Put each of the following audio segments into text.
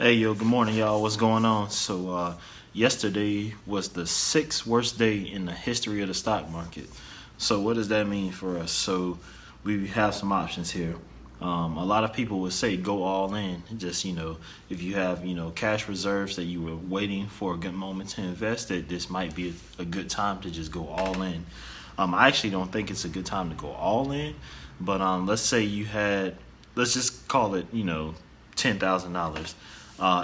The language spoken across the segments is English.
Hey, yo, good morning, y'all. What's going on? Yesterday was the sixth worst day in the history of the stock market. So, what does that mean for us? So, we have some options here. A lot of people would say go all in. Just, if you have, cash reserves that you were waiting for a good moment to invest, that this might be a good time to just go all in. I actually don't think it's a good time to go all in, but let's say let's just call it, $10,000.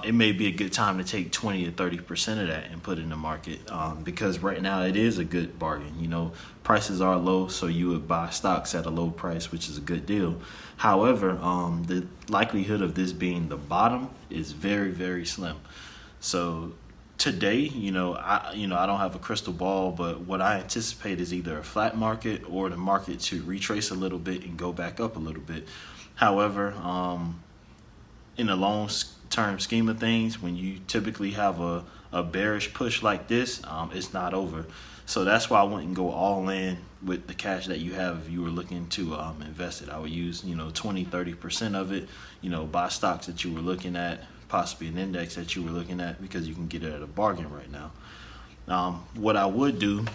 It may be a good time to take 20 to 30% of that and put it in the market because right now it is a good bargain. Prices are low, so you would buy stocks at a low price, which is a good deal. However, the likelihood of this being the bottom is very, very slim. So today, I don't have a crystal ball, but what I anticipate is either a flat market or the market to retrace a little bit and go back up a little bit. However, in the long term scheme of things, when you typically have a bearish push like this, it's not over. So that's why I wouldn't go all in with the cash that you have if you were looking to invest it. I would use 20-30% of it, buy stocks that you were looking at, possibly an index that you were looking at, because you can get it at a bargain right now. What I would do,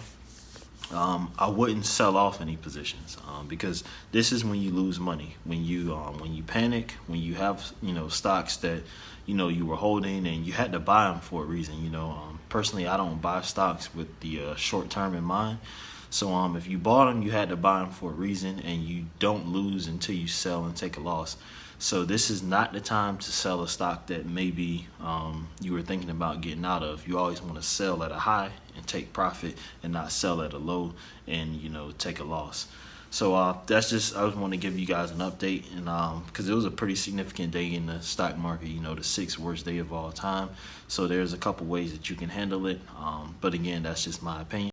I wouldn't sell off any positions because this is when you lose money. When you panic, when you have stocks that you were holding and you had to buy them for a reason. Personally, I don't buy stocks with the short term in mind. So if you bought them, you had to buy them for a reason, and you don't lose until you sell and take a loss. So this is not the time to sell a stock that maybe you were thinking about getting out of. You always want to sell at a high and take profit, and not sell at a low and take a loss. So that's just, I just want to give you guys an update, and because it was a pretty significant day in the stock market, the sixth worst day of all time. So there's a couple ways that you can handle it, but again, that's just my opinion.